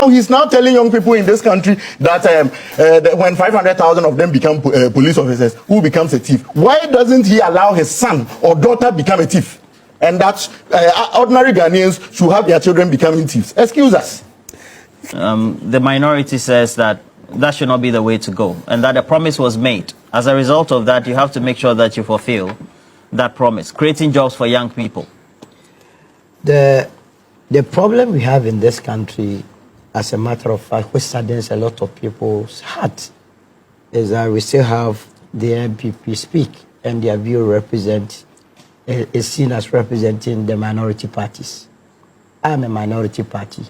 He's now telling young people in this country that when 500,000 of them become police officers, who becomes a thief? Why doesn't he allow his son or daughter become a thief? And that ordinary Ghanaians should have their children becoming thieves. Excuse us. The minority says that should not be the way to go, and that a promise was made. As a result of that, you have to make sure that you fulfill that promise, creating jobs for young people. The problem we have in this country, as a matter of fact, which saddens a lot of people's heart, is that we still have the NPP speak, and their view is seen as representing the minority parties. I'm a minority party.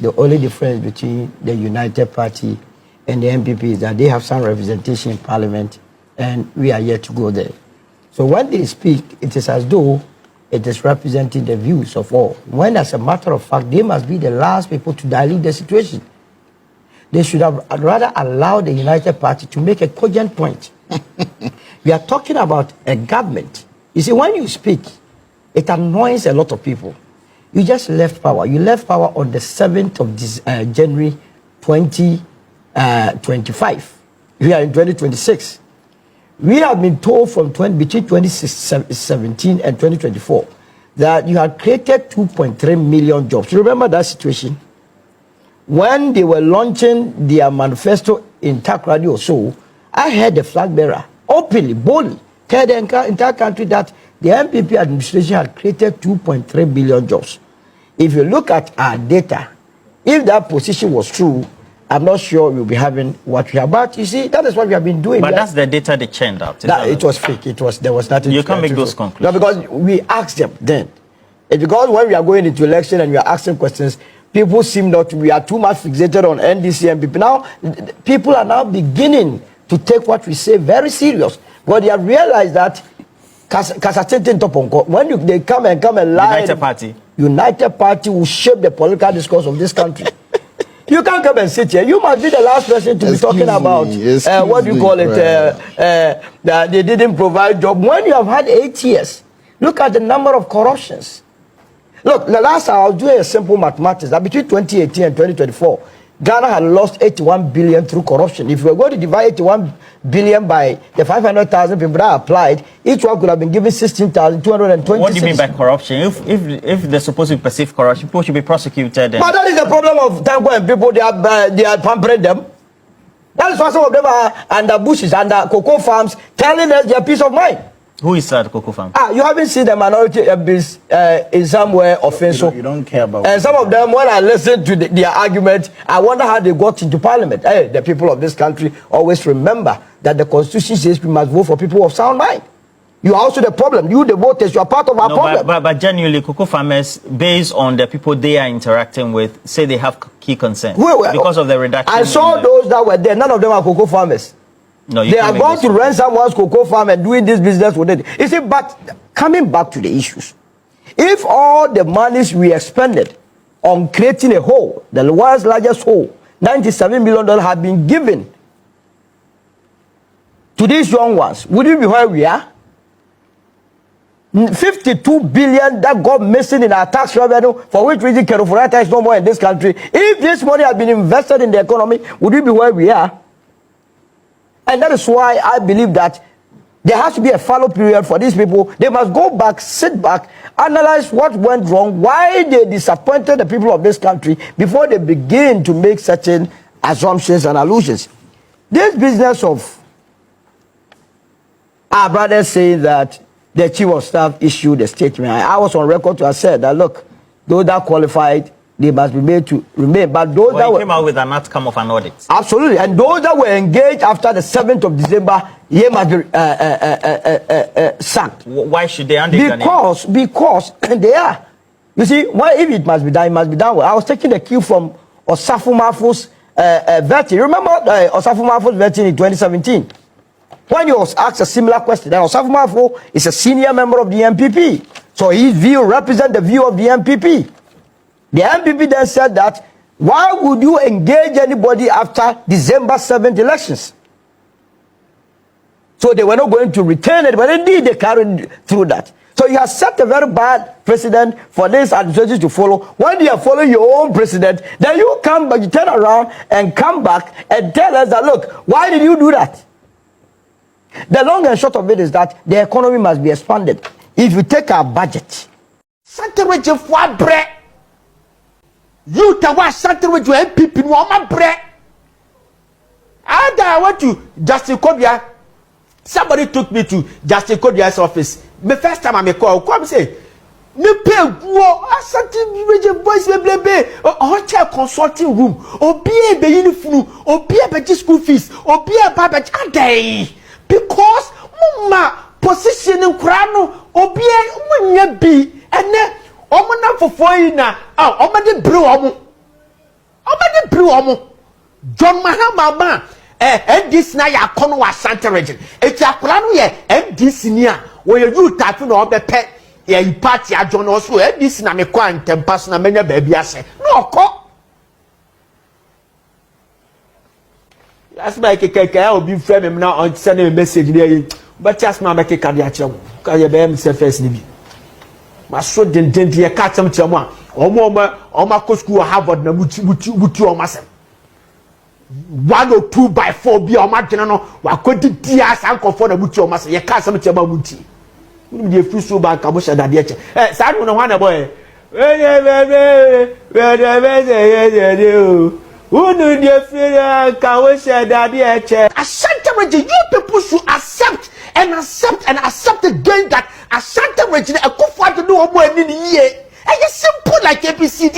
The only difference between the United Party and the NPP is that they have some representation in Parliament, and we are yet to go there. So when they speak, it is as though it is representing the views of all. When, as a matter of fact, they must be the last people to dilute the situation. They should have rather allowed the United Party to make a cogent point. We are talking about a government. You see, when you speak, it annoys a lot of people. You just left power. You left power on the 7th of January 2025. We are in 2026. We have been told from between 2017 and 2024 that you had created 2.3 million jobs. You remember that situation? When they were launching their manifesto in Takrady or so, I heard the flag bearer openly, boldly, tell the entire country that the NPP administration had created 2.3 billion jobs. If you look at our data, if that position was true, I'm not sure we'll be having what we have. But you see, that is what we have been doing. But that's the data they churned out. It was fake. There was nothing. You can't make those conclusions. No, because we asked them then. It's because when we are going into election and we are asking questions, people seem not to. We are too much fixated on NDC and people. Now, people are now beginning to take what we say very serious. But they have realized that when they come and lie, United Party will shape the political discourse of this country. You can't come and sit here. You must be the last person to be talking about what do you call it? That they didn't provide job. When you have had 8 years, look at the number of corruptions. Look, the last time I was doing a simple mathematics that between 2018 and 2024, Ghana had lost 81 billion through corruption. If we were going to divide 81 billion by the 500,000 people that applied, each one could have been given 16,220. What do you mean by corruption? If they're supposed to be perceived corruption, people should be prosecuted. But that is the problem of Tango and people. They are pampering them. That is why some of them are under bushes, under cocoa farms, telling us their peace of mind. Who is that cocoa farm? You haven't seen the minority in somewhere offensive. You don't care about. And some of them, when I listen to their argument, I wonder how they got into Parliament. Hey, the people of this country always remember that the Constitution says we must vote for people of sound mind. You are also the problem. You, the voters, you are part of our problem. But genuinely, cocoa farmers, based on the people they are interacting with, say they have key concern because of the reduction. I saw those that were there. None of them are cocoa farmers. No, they are going to rent someone's cocoa farm and doing this business with it. You see, but coming back to the issues, if all the monies we expended on creating a hole, the world's largest hole, $97 million have been given to these young ones, would we be where we are? 52 billion that got missing in our tax revenue, for which reason Kerofurata is no more in this country. If this money had been invested in the economy, would we be where we are? And that is why I believe that there has to be a fallow period for these people. They must go back, sit back, analyze what went wrong, why they disappointed the people of this country before they begin to make certain assumptions and allusions. This business of our brothers saying that the chief of staff issued a statement. I was on record to have said that, look, those that qualified, they must be made to remain. But those that came out with an outcome of an audit. Absolutely. And those that were engaged after the 7th of December, they must be sacked. Why should they? Because they are. You see, why if it must be done, it must be done well. I was taking the cue from Osafu Mafu's vetting. Remember Osafu Mafu's vetting in 2017? When he was asked a similar question, that Osafu Mafu is a senior member of the NPP. So his view represents the view of the NPP. The NPP then said that, why would you engage anybody after December 7th elections? So they were not going to return it, but indeed they carried through that. So you have set a very bad precedent for this administration to follow. When you are following your own president, then you come back, you turn around and come back and tell us that, look, why did you do that? The long and short of it is that the economy must be expanded. If you take our budget, Santereje for bread. You ta wa Santereje NPP no ma bread. I went to Justin Kobia. Somebody took me to Justin Kobia's office. The first time I call, come say, me pay wo Santereje boys be hotel consulting room. Obi e be uniform, obi e be school fees, obi e ba be adai. Because mama position in krano obi e munya bi ene omo na fofoyi na omo de brew omo John Mahama ma this na ya kono wa Santereje eti akura no ye this ni a wo ye you tafi na obepe ye party ajon also this na me kwa ntempa na menya ba bi ase no okọ as my keke obi frame me na on send me message there but just ma make ka dia chem ka ye be me se first ni bi ma so den ye ka chem chem a omo ko school Harvard na muti omo asem 102/4 bi omo adwene no wa kodi dia sankofo na muti omo asem ye ka asem chem a muti we dey free so bank abo shada de che sa no no na boy Unu dey free ka we shada de che Ashantereje you people should accept again that Ashantereje akufo ado no omo ani ni ye. It's simple like ABCD.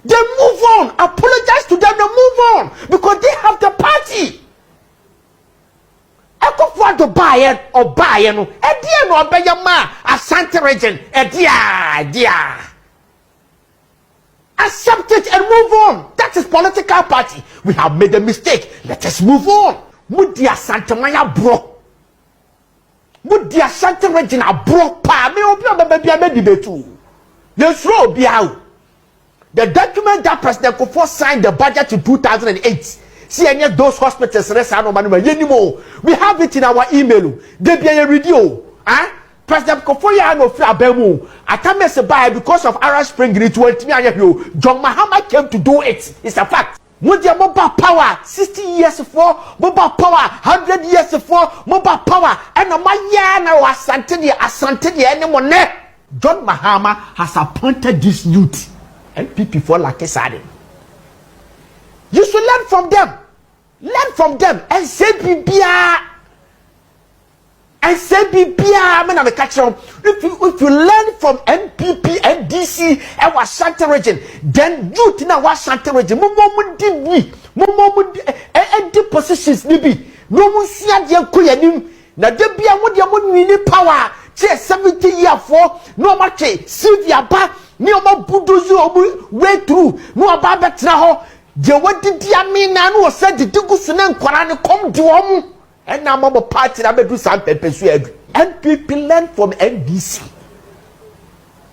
They move on. Apologize to them. They move on because they have the party. Akufo ado buy or buy no. Edia no obeya ma Ashantereje. Edia. Accept it and move on. That is political party. We have made a mistake. Let us move on. Mudi Asantemaya bro. Mudi Ashantereje na bro pa. Me obi obebi abebetu. Yes, the document that President Kufuor signed the budget in 2008. See any of those hospitals we have it in our email. They be a radio. President Kufuor ya no free abemu. Atame se buy because of Arab Spring it went me and you. John Mahama came to do it. It's a fact. Mobile power 60 years for mobile power 100 years for mobile power and no maya na asante de anymore. John Mahama has appointed this youth NPP for like a you should learn from them and say bibia man am catch them. If you learn from NPP and DC and Ashantereje, then youth na Ashantereje mo positions nibi no mo sia de koyanim na de bia mo de mo nwini power 70 years for no matter Sylvia ba ni omo budozu omo way through no aba betra ho je wadi dia mi na no se de digusu na nkwara ne kom de omo and na mo party na bedu sam pepesu adu NPP learn from NDC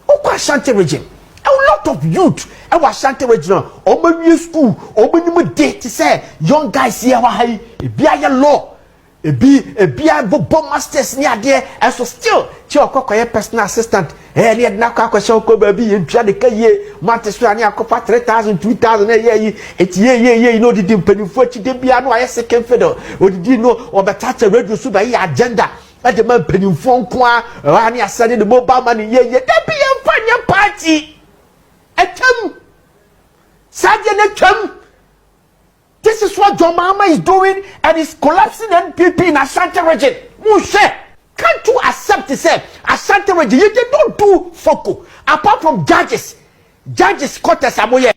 okwa Ashantereje a lot of youth e wa Ashantereje no omo wi school omo ni mo date say young guys here wa hai e bia ye law ebi abo masters ni ade and so still che okokoye personal assistant ni na kwakwa ko ba bi ntwa de kaye mateso ani akopa 3000 2000 ye eti no didi mpanifo chi de bia no aye second fiddle odidi no obetata radio so ba ye agenda e de man mpanifo nko a ani asane de mobile money ye de bia mfanya party etam saje ne twam. This is what John Mahama is doing and is collapsing NPP in Ashantereje. Mushe, can't you accept this? Ashantereje, you don't do FOCO. Apart from judges quarters amoye.